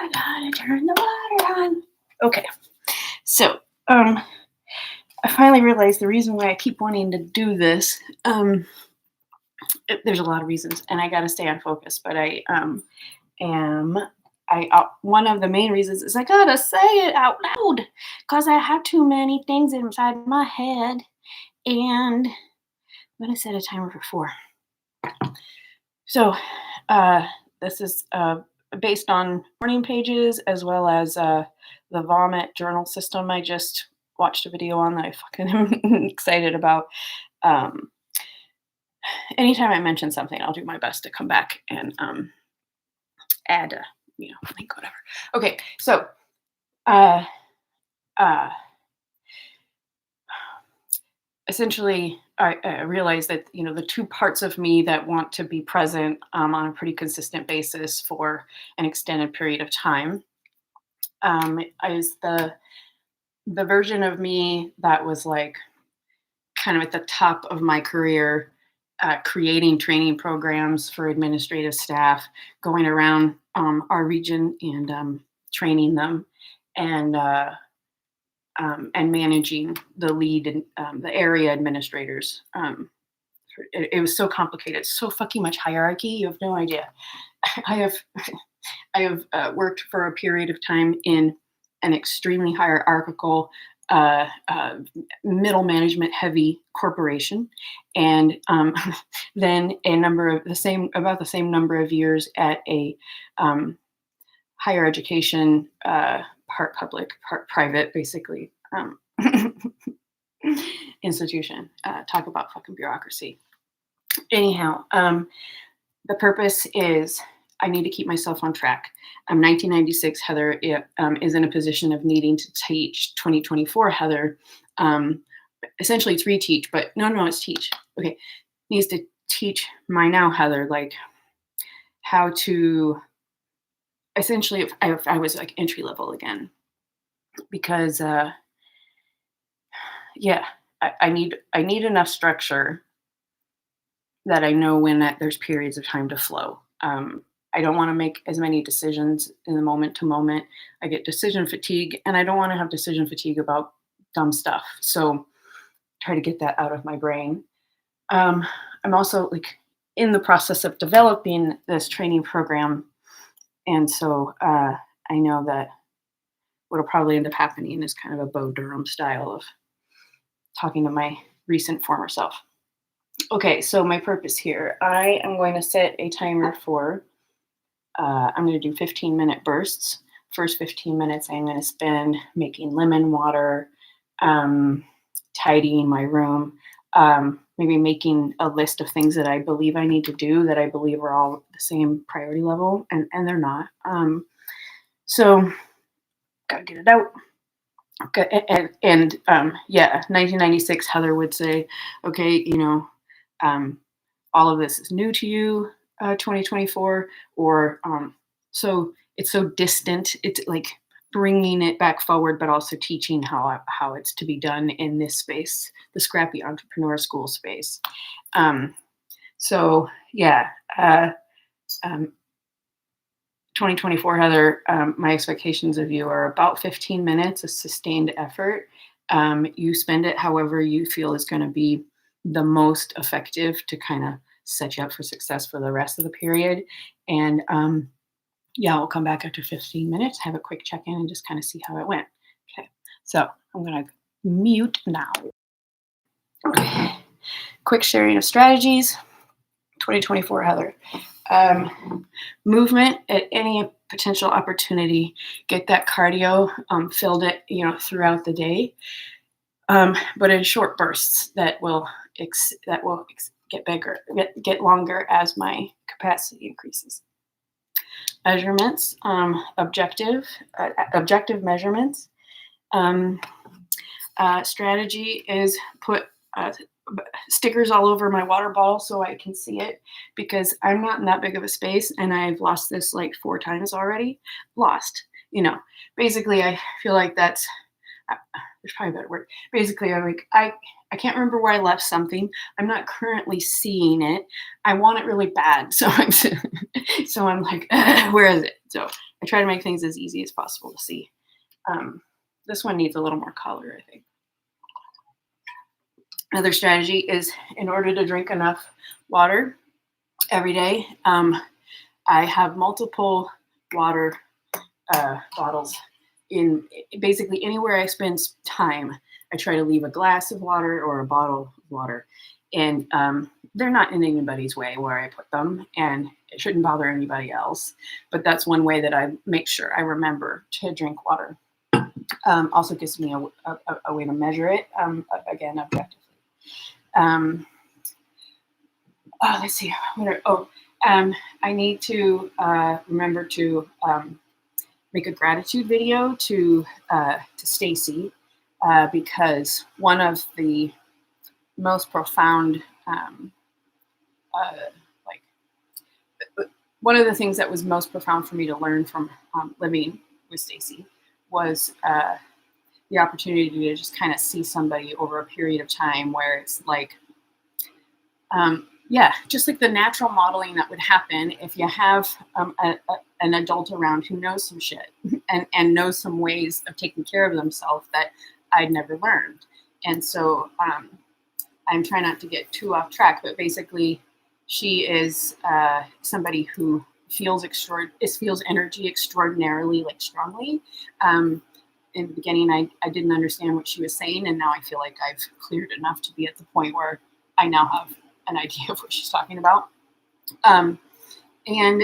I gotta turn the water on. Okay, so I finally realized the reason why I keep wanting to do this. There's a lot of reasons, and I gotta stay on focus. But I am. One of the main reasons is I gotta say it out loud because I have too many things inside my head, and I'm gonna set a timer for 4. So, this is based on morning pages as well as the vomit journal system I just watched a video on that I fucking am excited about. Um, Anytime I mention something, I'll do my best to come back and add a link, whatever. Okay, so uh, uh, essentially, I realized that the two parts of me that want to be present on a pretty consistent basis for an extended period of time is the version of me that was like kind of at the top of my career, creating training programs for administrative staff, going around our region and training them, and managing the lead and the area administrators. It was so complicated, so fucking much hierarchy. You have no idea. I have I have worked for a period of time in an extremely hierarchical, middle management heavy corporation, and then about the same number of years at a higher education, part public, part private, basically institution. Talk about fucking bureaucracy. Anyhow, the purpose is I need to keep myself on track. 1996 Heather is in a position of needing to teach 2024 Heather. Essentially, it's reteach, but no, it's teach. Okay, needs to teach my now Heather like how to. Essentially, if I was like entry level again, because I need enough structure that I know when there's periods of time to flow. I don't want to make as many decisions in the moment to moment. I get decision fatigue, and I don't want to have decision fatigue about dumb stuff. So try to get that out of my brain. I'm also like in the process of developing this training program. And so I know that what'll probably end up happening is kind of a Bo Durham style of talking to my recent former self. Okay, so my purpose here, I am going to set a timer for, I'm going to do 15-minute bursts. First 15 minutes I'm going to spend making lemon water, tidying my room, maybe making a list of things that I believe I need to do that I believe are all the same priority level, and they're not. So gotta get it out. Okay, and 1996 Heather would say, okay, all of this is new to you, 2024, or so it's so distant. It's like bringing it back forward, but also teaching how it's to be done in this space, the scrappy entrepreneur school space. 2024 Heather, my expectations of you are about 15 minutes of sustained effort. You spend it however you feel is going to be the most effective to kind of set you up for success for the rest of the period. And we'll come back after 15 minutes, have a quick check-in, and just kind of see how it went. Okay, so I'm going to mute now. Okay. Quick sharing of strategies. 2024 Heather. Movement at any potential opportunity. Get that cardio filled it, throughout the day, but in short bursts that will get bigger, get longer as my capacity increases. Measurements, objective measurements. Strategy is put stickers all over my water bottle so I can see it, because I'm not in that big of a space, and I've lost this like 4 times already. Basically I feel like that's there's probably a better word. Basically, I'm like I can't remember where I left something. I'm not currently seeing it. I want it really bad. So so I'm like, where is it? So I try to make things as easy as possible to see. Um, this one needs a little more color, I think. Another strategy is, in order to drink enough water every day, I have multiple water bottles in basically anywhere I spend time. I try to leave a glass of water or a bottle of water, and they're not in anybody's way where I put them, and it shouldn't bother anybody else. But that's one way that I make sure I remember to drink water. Also gives me a way to measure it, again, objectively. Let's see. I need to remember to make a gratitude video to Stacy, because one of the most profound, like one of the things that was most profound for me to learn from living with Stacy was the opportunity to just kind of see somebody over a period of time, where it's like, just like the natural modeling that would happen if you have an adult around who knows some shit and knows some ways of taking care of themselves that I'd never learned. And so I'm trying not to get too off track, but basically she is somebody who feels energy extraordinarily, like, strongly. In the beginning, I didn't understand what she was saying, and now I feel like I've cleared enough to be at the point where I now have an idea of what she's talking about. And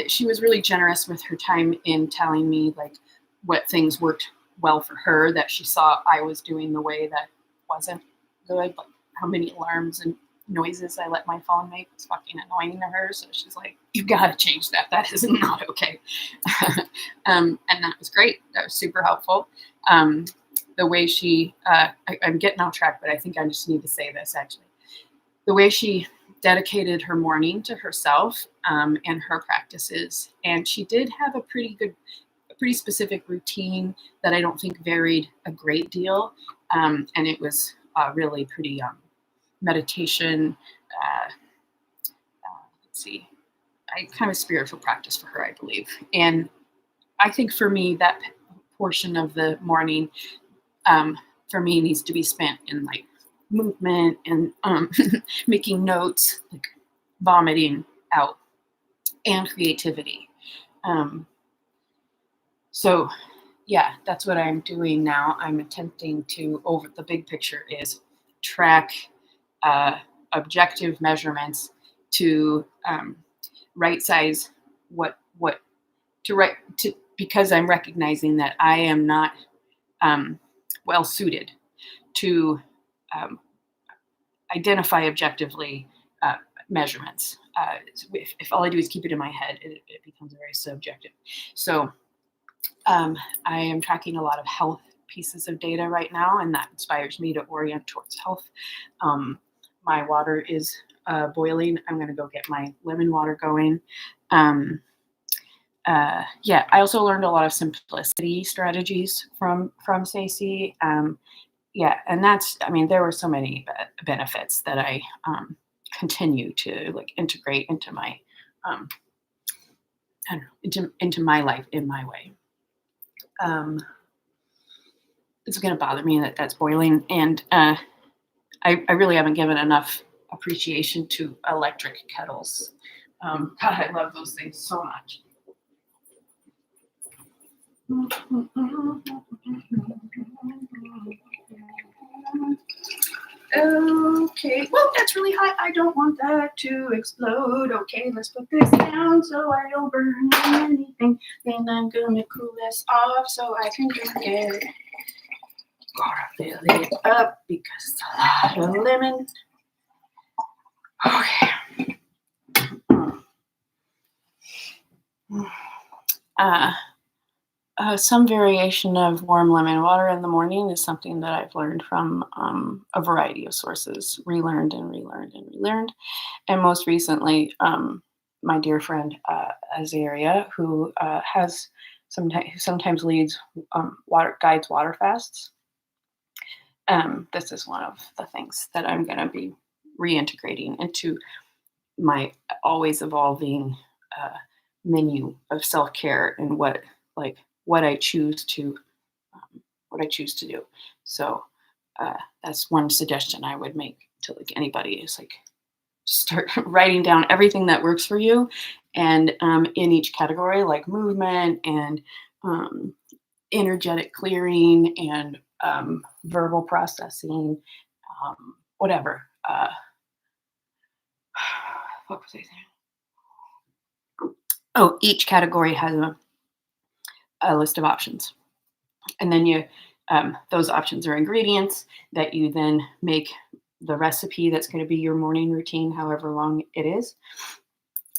she was really generous with her time in telling me, like, what things worked well for her that she saw I was doing the way that wasn't good, like how many alarms and noises I let my phone make was fucking annoying to her. So she's like, you gotta change that. That is not okay. And that was great. That was super helpful. The way she, I'm getting off track, but I think I just need to say this actually. The way she dedicated her morning to herself and her practices. And she did have a pretty specific routine that I don't think varied a great deal. And it was really pretty meditation. Let's see, kind of spiritual practice for her, I believe. And I think for me, that portion of the morning for me needs to be spent in, like, movement and making notes, like vomiting out, and creativity. So yeah, that's what I'm doing now. I'm attempting to, over the big picture, is track objective measurements to right size because I'm recognizing that I am not well suited to identify objectively measurements. If all I do is keep it in my head, it becomes very subjective. So I am tracking a lot of health pieces of data right now, and that inspires me to orient towards health. My water is boiling. I'm going to go get my lemon water going. I also learned a lot of simplicity strategies from Stacey. And that's, there were so many benefits that I continue to, like, integrate into my into my life in my way. It's going to bother me that that's boiling, and I really haven't given enough appreciation to electric kettles. God, I love those things so much. Okay, well, that's really hot. I don't want that to explode. Okay, let's put this down so I don't burn anything. Then I'm gonna cool this off so I can drink it. Gotta fill it up because it's a lot of lemon. Okay. Some variation of warm lemon water in the morning is something that I've learned from a variety of sources, relearned. And most recently, my dear friend Azaria, who sometimes leads guides water fasts. This is one of the things that I'm going to be reintegrating into my always evolving uh, menu of self care and like what I choose to what I choose to do. So that's one suggestion I would make to like anybody is like start writing down everything that works for you, and in each category, like movement and um, energetic clearing and verbal processing, whatever. What was I saying? Oh, each category has a list of options, and then you those options are ingredients that you then make the recipe that's going to be your morning routine, however long it is.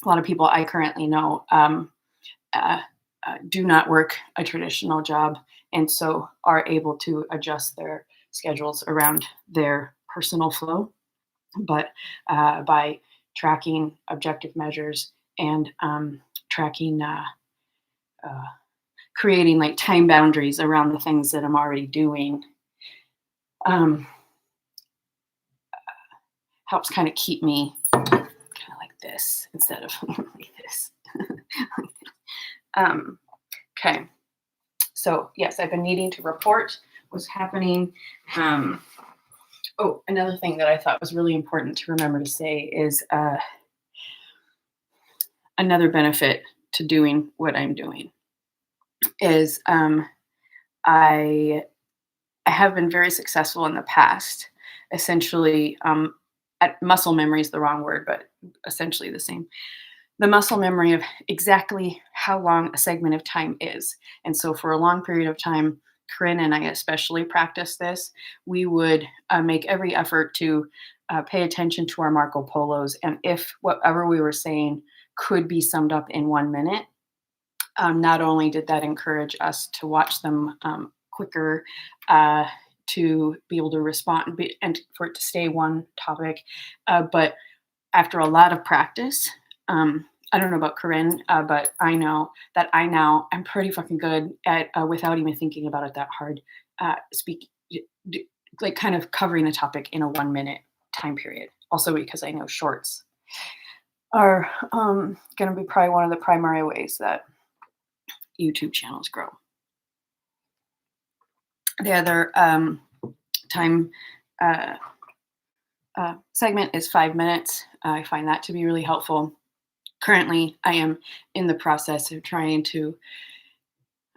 A lot of people I currently know uh, do not work a traditional job and so are able to adjust their schedules around their personal flow. But by tracking objective measures and tracking, uh, creating like time boundaries around the things that I'm already doing, um, helps kind of keep me kind of like this instead of like this. um, okay. So yes, I've been needing to report what's happening. Oh, another thing that I thought was really important to remember to say is another benefit to doing what I'm doing is I I have been very successful in the past. Essentially, at muscle memory is the wrong word, but essentially the same. The muscle memory of exactly how long a segment of time is. And so, for a long period of time, Corinne and I especially practiced this. We would make every effort to pay attention to our Marco Polos. And if whatever we were saying could be summed up in 1 minute, not only did that encourage us to watch them quicker, uh, to be able to respond and for it to stay one topic, but after a lot of practice, I don't know about Corinne, but I know that I'm pretty fucking good at without even thinking about it that hard, speak like kind of covering a topic in a 1 minute time period. Also because I know shorts are going to be probably one of the primary ways that YouTube channels grow. The other time uh, segment is 5 minutes. I find that to be really helpful. Currently, I am in the process of trying to,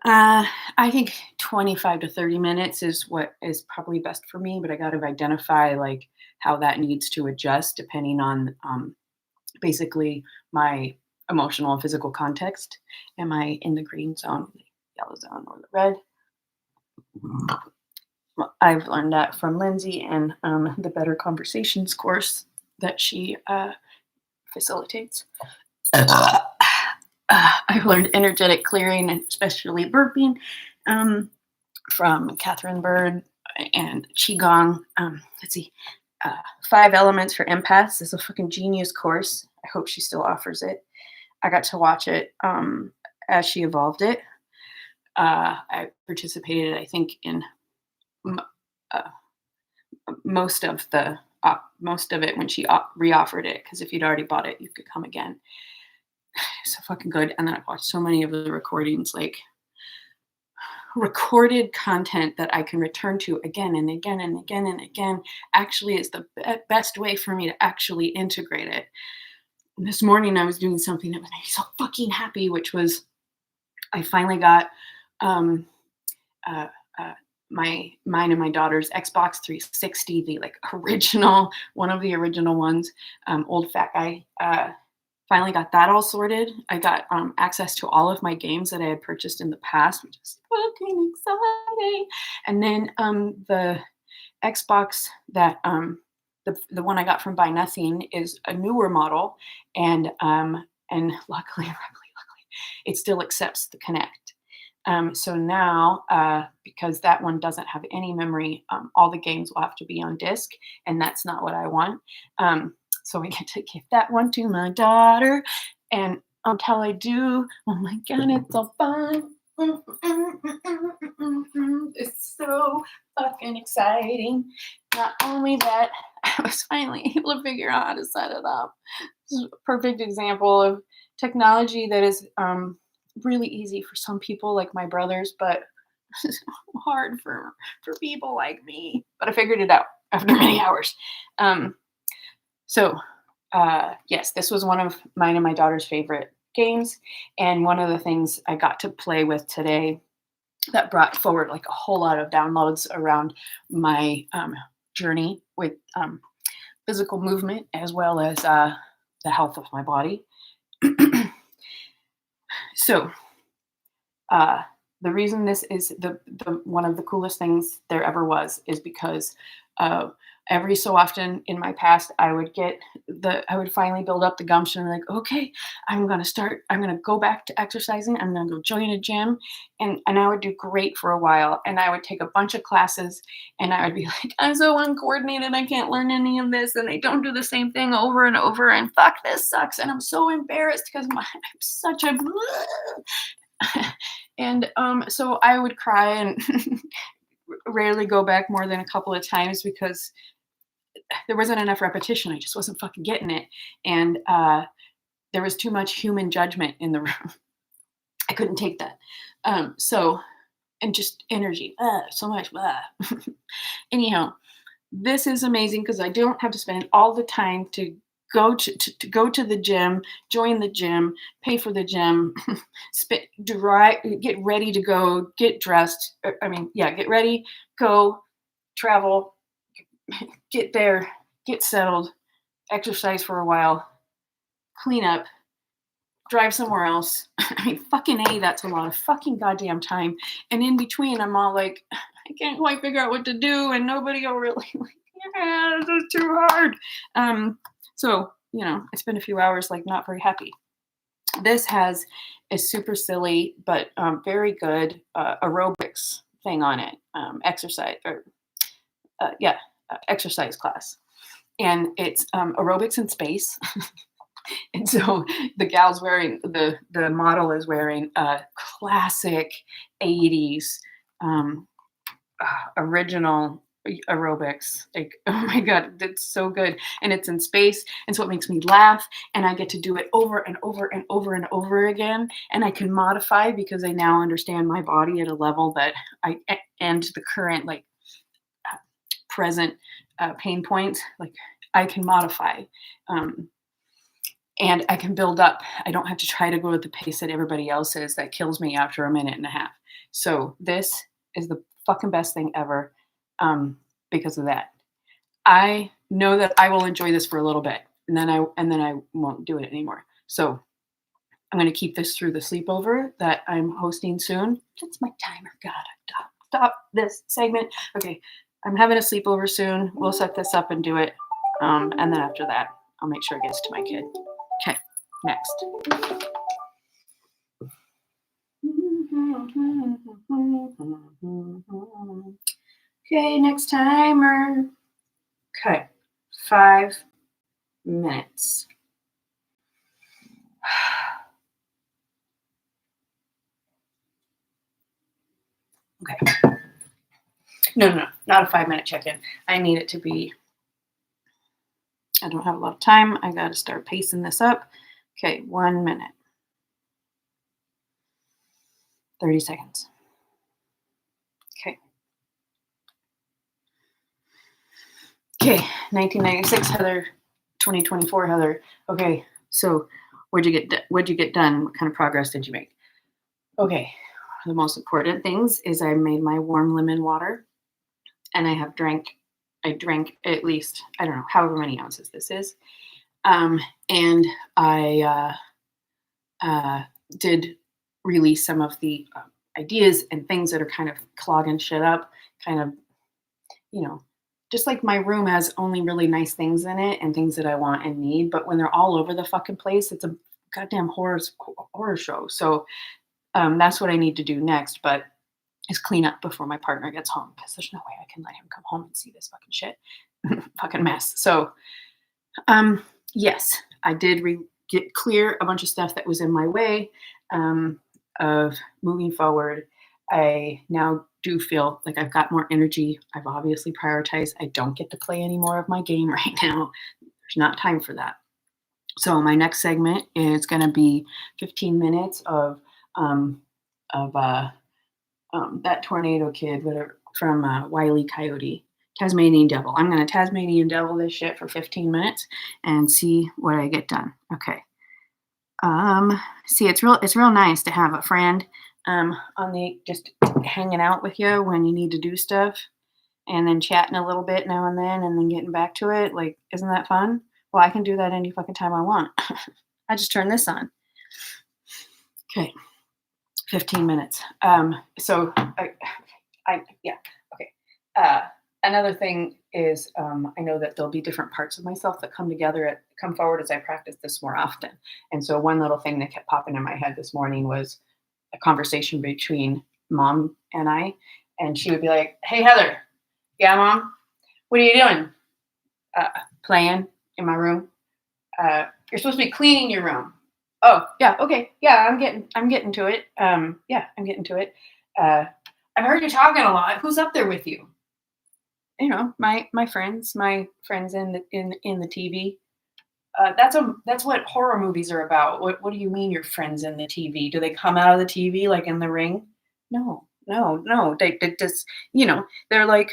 I think 25 to 30 minutes is what is probably best for me, but I got to identify like how that needs to adjust depending on basically my emotional and physical context. Am I in the green zone, the yellow zone, or the red? Well, I've learned that from Lindsay and the Better Conversations course that she facilitates. I've learned energetic clearing, and especially burping, from Catherine Bird and Qigong. Let's see. 5 Elements for Empaths is a fucking genius course. I hope she still offers it. I got to watch it as she evolved it. I participated, I think, in uh, most of it when she reoffered it, because if you'd already bought it, you could come again. So fucking good. And then I've watched so many of the recordings, like recorded content that I can return to again and again and again and again. Actually, is the best way for me to actually integrate it. And this morning, I was doing something that made me so fucking happy, which was I finally got um, uh, mine and my daughter's Xbox 360, the like original, one of the original ones, old fat guy. Finally got that all sorted. I got access to all of my games that I had purchased in the past, which is fucking exciting. And then the Xbox that the one I got from Buy Nothing is a newer model, and luckily, it still accepts the Connect. So now, because that one doesn't have any memory, all the games will have to be on disk, and that's not what I want. So I get to give that one to my daughter, and until I do, oh my god, it's so fun! It's so fucking exciting. Not only that, I was finally able to figure out how to set it up. This is a perfect example of technology that is really easy for some people like my brothers, but hard for people like me. But I figured it out after many hours. Um, so yes, this was one of mine and my daughter's favorite games, and one of the things I got to play with today that brought forward like a whole lot of downloads around my journey with physical movement as well as the health of my body. So the reason this is the one of the coolest things there ever was is because every so often in my past I would finally build up the gumption and like, okay, I'm gonna go back to exercising, I'm gonna go join a gym, and I would do great for a while, and I would take a bunch of classes, and I would be like, I'm so uncoordinated, I can't learn any of this, and I don't do the same thing over and over, and fuck, this sucks, and I'm so embarrassed because I'm such a and so I would cry and rarely go back more than a couple of times because there wasn't enough repetition. I just wasn't fucking getting it. And there was too much human judgment in the room. I couldn't take that. And just energy, so much. Anyhow, this is amazing because I don't have to spend all the time to go to the gym, join the gym, pay for the gym, get ready to go, get dressed. Get ready, go, travel, get there, get settled, exercise for a while, clean up, drive somewhere else. Fucking A, that's a lot of fucking goddamn time. And in between, I'm all like, I can't quite figure out what to do, and nobody will really like, yeah, this is too hard. So, I spent a few hours like not very happy. This has a super silly but very good aerobics thing on it, exercise class. And it's aerobics in space. And so the gal's wearing, the model is wearing a classic 80s original aerobics. Like, oh my God, it's so good. And it's in space. And so it makes me laugh. And I get to do it over and over and over and over again. And I can modify because I now understand my body at a level that and the current, like, present pain points, like I can modify. And I can build up. I don't have to try to go at the pace that everybody else is that kills me after a minute and a half. So this is the fucking best thing ever because of that. I know that I will enjoy this for a little bit, and then I won't do it anymore. So I'm going to keep this through the sleepover that I'm hosting soon. That's my timer. God, stop this segment. Okay, I'm having a sleepover soon. We'll set this up and do it, and then after that, I'll make sure it gets to my kid. Okay, next. Okay, next timer. Okay, 5 minutes. Okay. No, not a 5-minute check-in. I need it to be, I don't have a lot of time. I got to start pacing this up. Okay, 1 minute. 30 seconds. Okay. Okay, 1996 Heather, 2024 Heather. Okay, so what'd you get done? What kind of progress did you make? Okay, the most important things is I made my warm lemon water, and I drank at least, I don't know, however many ounces this is. And I did release some of the ideas and things that are kind of clogging shit up, kind of, just like my room has only really nice things in it and things that I want and need, but when they're all over the fucking place, it's a goddamn horror show. So that's what I need to do next, but is clean up before my partner gets home, because there's no way I can let him come home and see this fucking shit. Fucking mess. So yes, I did get clear a bunch of stuff that was in my way of moving forward. I now do feel like I've got more energy. I've obviously prioritized. I don't get to play any more of my game right now. There's not time for that. So my next segment is going to be 15 minutes um, of that tornado kid, whatever, from Wile E. Coyote, Tasmanian Devil. I'm going to Tasmanian Devil this shit for 15 minutes and see what I get done. Okay. See, it's real nice to have a friend on the just hanging out with you when you need to do stuff, and then chatting a little bit now and then getting back to it. Like, isn't that fun? Well, I can do that any fucking time I want. I just turn this on. Okay, 15 minutes. So yeah, okay. Uh, Another thing is, I know that there'll be different parts of myself that come forward as I practice this more often. And so one little thing that kept popping in my head this morning was a conversation between mom and I, and she would be like, "Hey Heather, yeah, mom, what are you doing? Uh, Playing in my room. You're supposed to be cleaning your room. Oh, yeah, okay, yeah, I'm getting to it. Yeah, I'm getting to it. Uh, I've heard you talking a lot. Who's up there with you? My friends in the TV. That's what horror movies are about. What do you mean your friends in the TV? Do they come out of the TV like in The Ring? No, no, no. They just they're like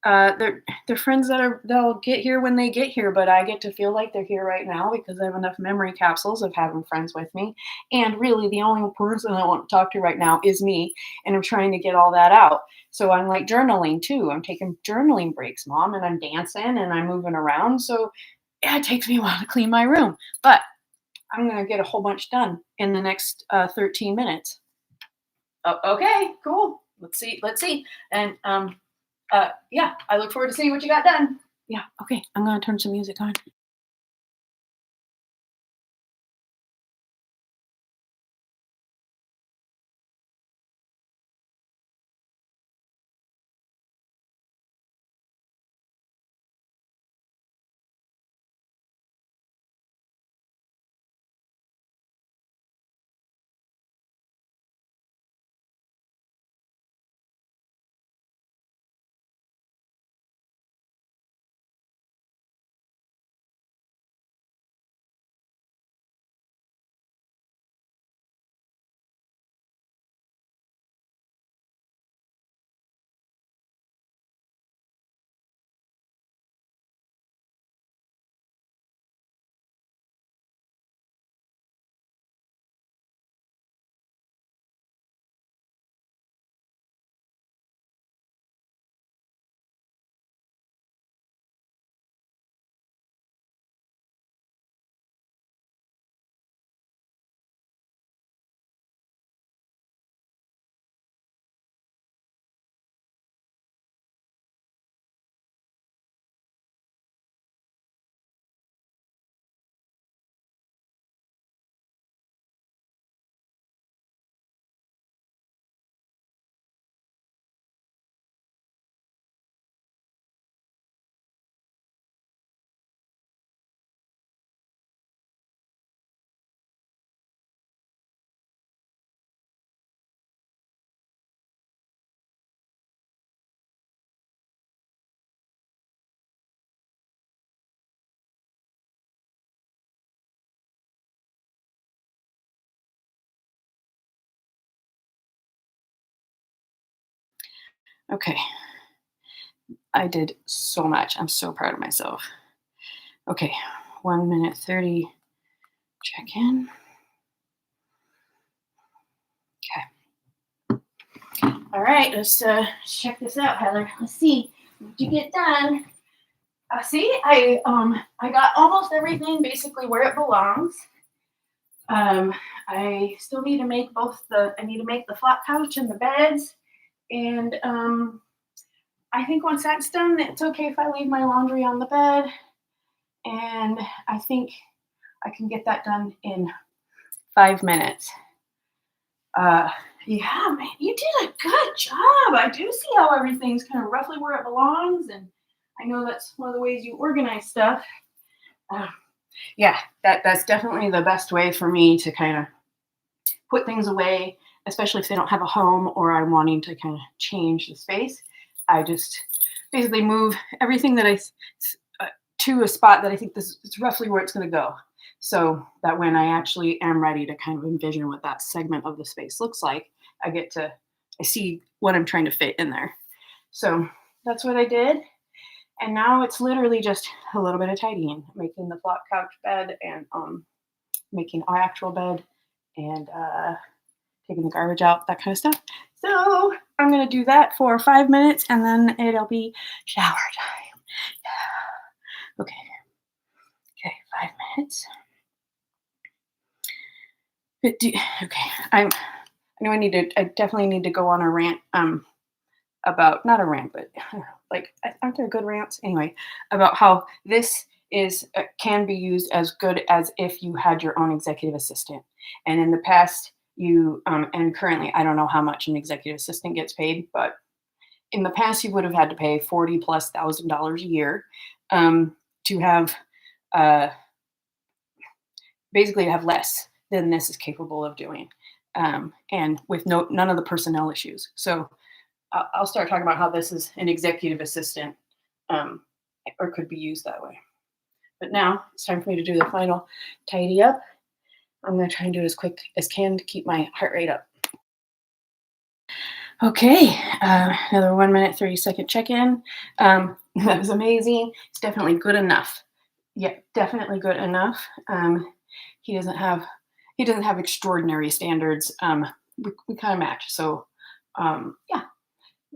they're friends they'll get here when they get here, but I get to feel like they're here right now because I have enough memory capsules of having friends with me. And really the only person I want to talk to right now is me. And I'm trying to get all that out. So I'm like journaling too. I'm taking journaling breaks, mom, and I'm dancing and I'm moving around. So yeah, it takes me a while to clean my room. But I'm gonna get a whole bunch done in the next 13 minutes. Oh, okay, cool. Let's see. Let's see. And yeah, I look forward to seeing what you got done. Yeah, okay. I'm gonna turn some music on. Okay. I did so much. I'm so proud of myself. Okay. 1 minute 30. Check in. Okay. All right. Let's check this out, Heather. Let's see what you get done. See, I got almost everything basically where it belongs. I still need to make I need to make the flat couch and the beds. And I think once that's done, it's okay if I leave my laundry on the bed. And I think I can get that done in 5 minutes. Uh, yeah, man, you did a good job. I do see how everything's kind of roughly where it belongs. And I know that's one of the ways you organize stuff. Uh, yeah, that's definitely the best way for me to kind of put things away especially if they don't have a home or I'm wanting to kind of change the space, I just basically move everything that to a spot that I think this is roughly where it's going to go. So that when I actually am ready to kind of envision what that segment of the space looks like, I see what I'm trying to fit in there. So that's what I did. And now it's literally just a little bit of tidying, making the flop couch bed and making our actual bed and taking the garbage out, that kind of stuff. So I'm going to do that for 5 minutes and then it'll be shower time. Okay. Okay, 5 minutes. Okay, I know I definitely need to go on a rant about, not a rant, but like, aren't there good rants? Anyway, about how this can be used as good as if you had your own executive assistant. And in the past, and currently, I don't know how much an executive assistant gets paid, but in the past, you would have had to pay $40,000+ a year to have basically have less than this is capable of doing, and with none of the personnel issues. So I'll start talking about how this is an executive assistant, or could be used that way. But now it's time for me to do the final tidy up. I'm going to try and do it as quick as can to keep my heart rate up. Okay, another 1 minute, 30-second check-in. That was amazing. It's definitely good enough. Yeah, definitely good enough. He doesn't have extraordinary standards. We kind of match. So yeah.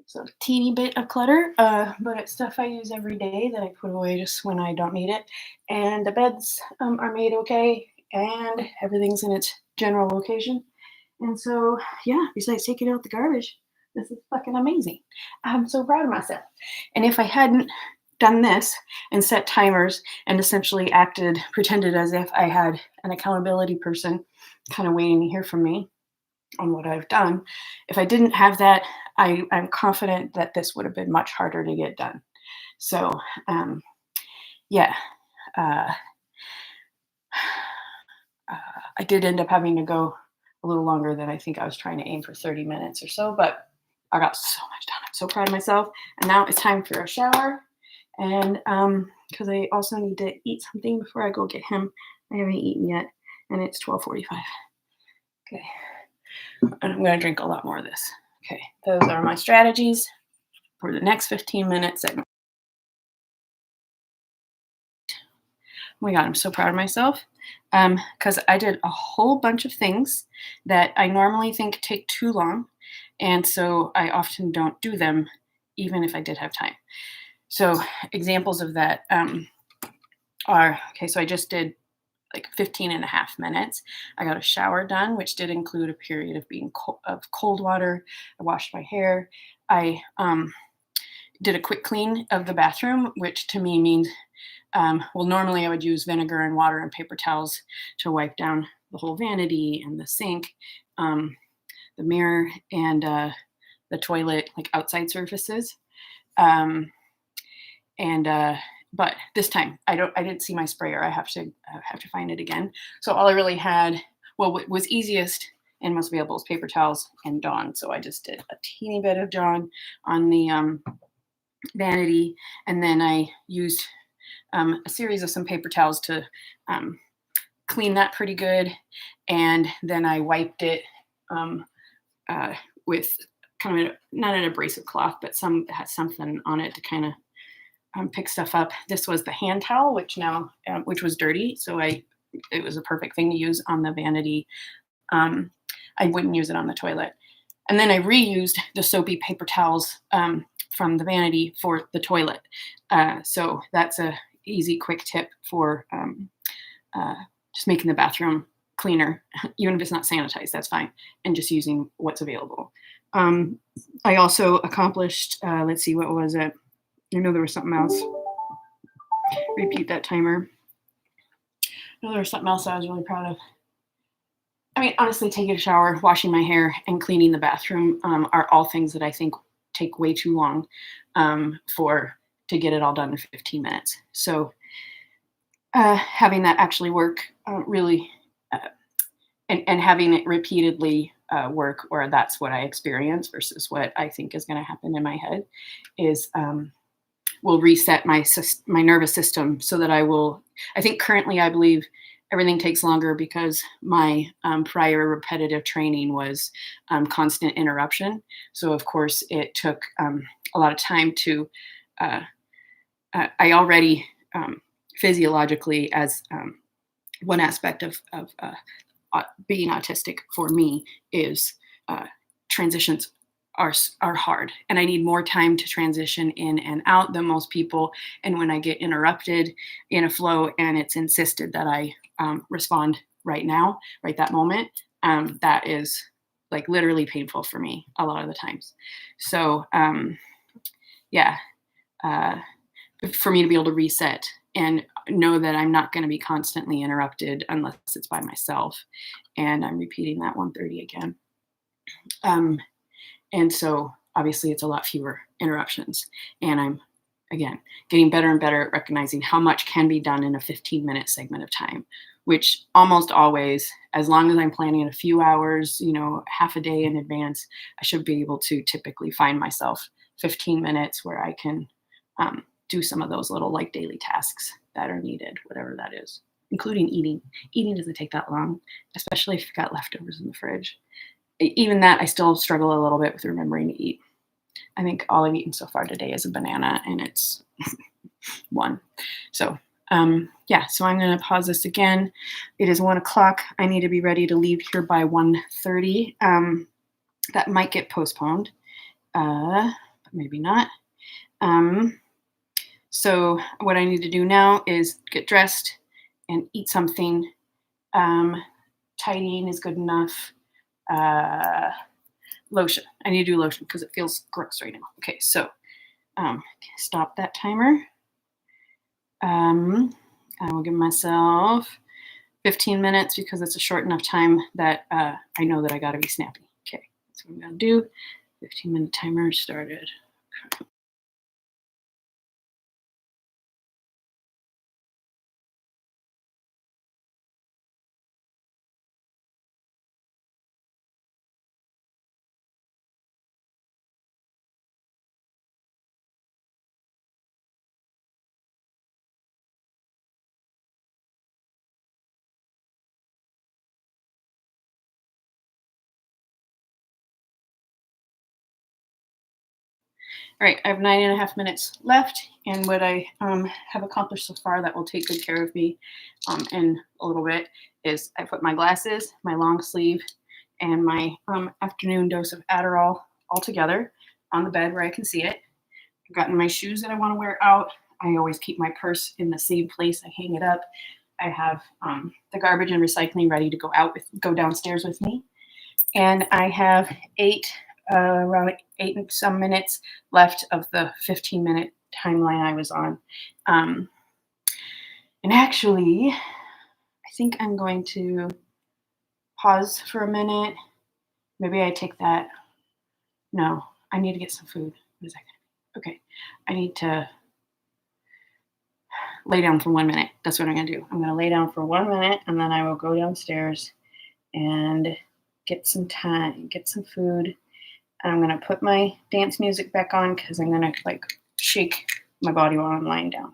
So a teeny bit of clutter, but it's stuff I use every day that I put away just when I don't need it. And the beds are made okay, and everything's in its general location. And so, yeah, besides taking out the garbage, this is fucking amazing. I'm so proud of myself. And if I hadn't done this and set timers and essentially pretended as if I had an accountability person kind of waiting to hear from me on what I've done, if I didn't have that, I'm confident that this would have been much harder to get done. So, yeah, uh, I did end up having to go a little longer than I think I was trying to aim for 30 minutes or so, but I got so much done. I'm so proud of myself. And now it's time for a shower. And because I also need to eat something before I go get him. I haven't eaten yet, and it's 12:45. Okay. And I'm going to drink a lot more of this. Okay, those are my strategies for the next 15 minutes. Oh my God, I'm so proud of myself because I did a whole bunch of things that I normally think take too long. And so I often don't do them, even if I did have time. So examples of that are, okay, so I just did like 15.5 minutes. I got a shower done, which did include a period of being of cold water. I washed my hair. I did a quick clean of the bathroom, which to me means, well, normally I would use vinegar and water and paper towels to wipe down the whole vanity and the sink, the mirror, and the toilet, like outside surfaces. But this time I didn't see my sprayer. I have to find it again. So all I really had, what was easiest and most available, is paper towels and Dawn. So I just did a teeny bit of Dawn on the vanity, and then I used a series of some paper towels to clean that pretty good, and then I wiped it with kind of not an abrasive cloth, but that has something on it to kind of pick stuff up. This was the hand towel, which was dirty, so it was a perfect thing to use on the vanity. I wouldn't use it on the toilet. And then I reused the soapy paper towels from the vanity for the toilet. So that's a easy, quick tip for just making the bathroom cleaner, even if it's not sanitized, that's fine, and just using what's available. I also accomplished, let's see, what was it? I know there was something else. Repeat that timer. I know there was something else I was really proud of. I mean, honestly, taking a shower, washing my hair, and cleaning the bathroom are all things that I think take way too long to get it all done in 15 minutes. So having that actually work really, and having it repeatedly work, or that's what I experience versus what I think is going to happen in my head, is will reset my nervous system so that I think currently I believe everything takes longer because my prior repetitive training was constant interruption. So of course it took a lot of time to uh, I already physiologically, as one aspect of being autistic for me, is transitions are hard, and I need more time to transition in and out than most people. And when I get interrupted in a flow and it's insisted that I respond right now, right that moment, that is like literally painful for me a lot of the times. So yeah, uh, for me to be able to reset and know that I'm not going to be constantly interrupted unless it's by myself. And I'm repeating that 130 again. Um, and so obviously it's a lot fewer interruptions. And I'm, again, getting better and better at recognizing how much can be done in a 15-minute segment of time, which almost always, as long as I'm planning a few hours, half a day in advance, I should be able to typically find myself 15 minutes where I can do some of those little like daily tasks that are needed, whatever that is, including eating. Eating doesn't take that long, especially if you've got leftovers in the fridge. Even that, I still struggle a little bit with remembering to eat. I think all I've eaten so far today is a banana, and it's one. So yeah, so I'm going to pause this again. It is 1 o'clock. I need to be ready to leave here by 1:30. That might get postponed, but maybe not. So what I need to do now is get dressed and eat something. Tidying is good enough. Lotion. I need to do lotion because it feels gross right now. Okay, so stop that timer. I will give myself 15 minutes because it's a short enough time that I know that I got to be snappy. Okay, that's what I'm going to do. 15-minute timer started. All right, I have 9.5 minutes left, and what I have accomplished so far that will take good care of me in a little bit is I put my glasses, my long sleeve, and my afternoon dose of Adderall all together on the bed where I can see it. I've gotten my shoes that I want to wear out. I always keep my purse in the same place. I hang it up. I have the garbage and recycling ready to go downstairs with me, and I have around 8 and some minutes left of the 15-minute timeline I was on. And actually, I think I'm going to pause for a minute. Maybe I take that. No, I need to get some food. What is that going to be? Okay, I need to lay down for 1 minute. That's what I'm going to do. I'm going to lay down for 1 minute, and then I will go downstairs and get some time, get some food. I'm going to put my dance music back on because I'm going to like shake my body while I'm lying down.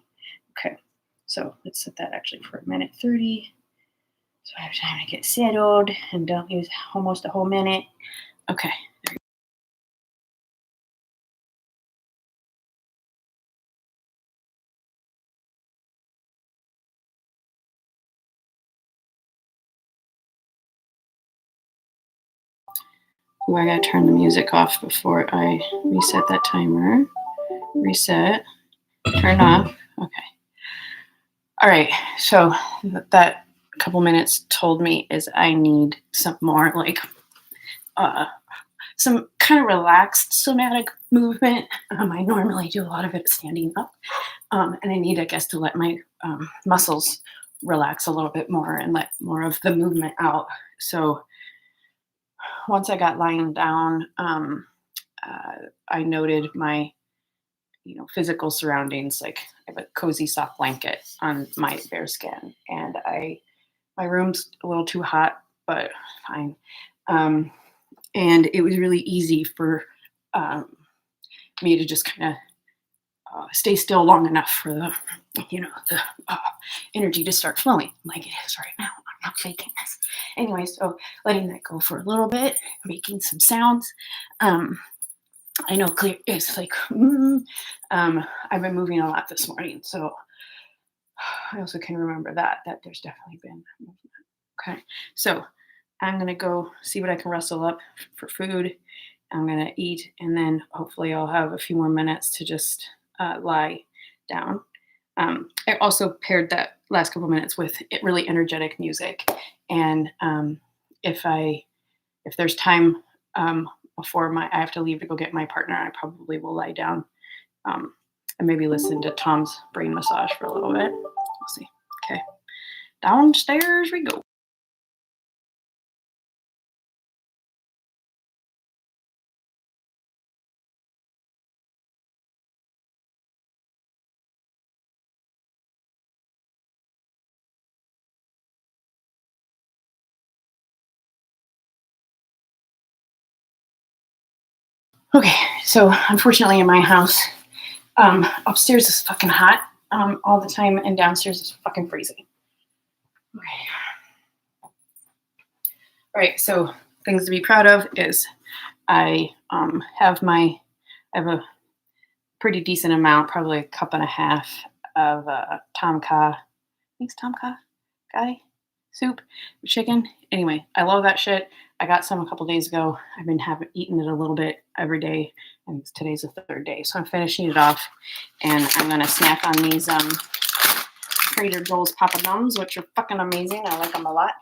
Okay, so let's set that actually for 1:30. So I have time to get settled and don't use almost a whole minute. Okay. Ooh, I gotta turn the music off before I reset that timer. Reset. Turn off. Okay. All right. So that couple minutes told me is I need some more like some kind of relaxed somatic movement. I normally do a lot of it standing up, and I need, I guess, to let my muscles relax a little bit more and let more of the movement out. So once I got lying down, I noted my physical surroundings. Like I have a cozy soft blanket on my bare skin, and my room's a little too hot, but fine. And it was really easy for um, me to just kind of stay still long enough for the uh, energy to start flowing like it is right now. I'm not faking this. Anyway, so letting that go for a little bit, making some sounds. Um, I know clear it's like I've been moving a lot this morning, so I also can remember that there's definitely been movement. Okay, so I'm gonna go see what I can rustle up for food. I'm gonna eat, and then hopefully I'll have a few more minutes to just lie down. I also paired that last couple minutes with really energetic music, and if there's time before I have to leave to go get my partner, I probably will lie down um, and maybe listen to Tom's brain massage for a little bit. We'll see. Okay, downstairs we go. Okay, so unfortunately in my house, upstairs is fucking hot all the time, and downstairs is fucking freezing. Okay. All right, so things to be proud of is I have a pretty decent amount, probably a cup and a half of Tom Kha. Thanks, Tom Kha guy soup with chicken. Anyway, I love that shit. I got some a couple days ago. I've been having eaten it a little bit every day, and today's the third day, so I'm finishing it off, and I'm gonna snack on these Trader Joe's papadums, which are fucking amazing. I like them a lot.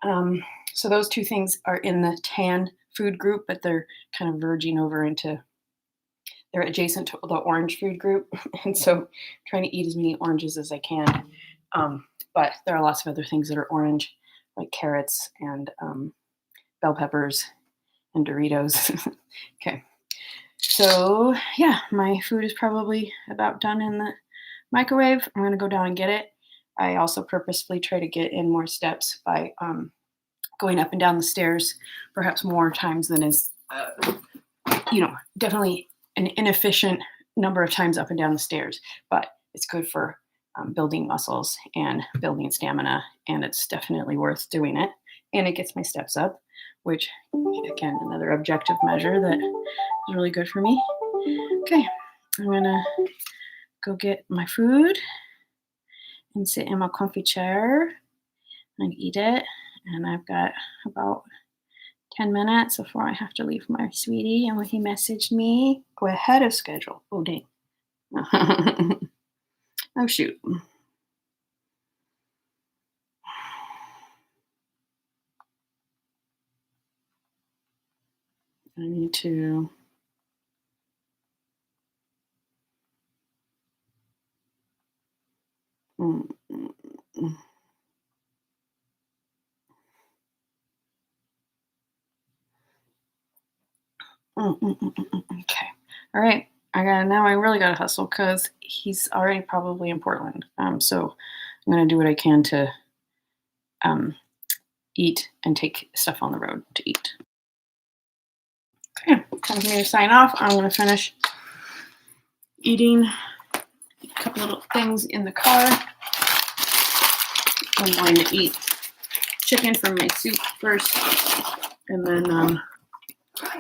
Um, so those two things are in the tan food group, but they're kind of verging over into they're adjacent to the orange food group, and so trying to eat as many oranges as I can. But there are lots of other things that are orange, like carrots and bell peppers and Doritos. Okay, so yeah, my food is probably about done in the microwave. I'm gonna go down and get it. I also purposefully try to get in more steps by going up and down the stairs, perhaps more times than is, definitely an inefficient number of times up and down the stairs, but it's good for building muscles and building stamina, and it's definitely worth doing it. And it gets my steps up, which, again, another objective measure that is really good for me. Okay, I'm gonna go get my food and sit in my comfy chair and eat it. And I've got about 10 minutes before I have to leave my sweetie. And when he messaged me, go ahead of schedule. Oh, dang. Oh, shoot. I need to. Mm, mm, mm. Okay. All right. I really gotta hustle because he's already probably in Portland. So I'm gonna do what I can to um eat and take stuff on the road to eat. Okay, time for me to sign off. I'm gonna finish eating a couple little things in the car. I'm going to eat chicken from my soup first, and then I'm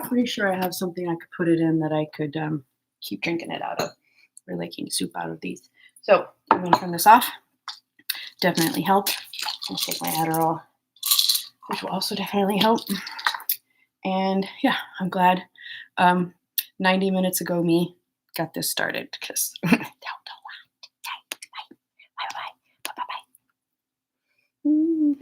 pretty sure I have something I could put it in that I could keep drinking it out of, or making soup out of these. So I'm going to turn this off. Definitely help. I'll take my Adderall, which will also definitely help. And yeah, I'm glad 90 minutes ago me got this started because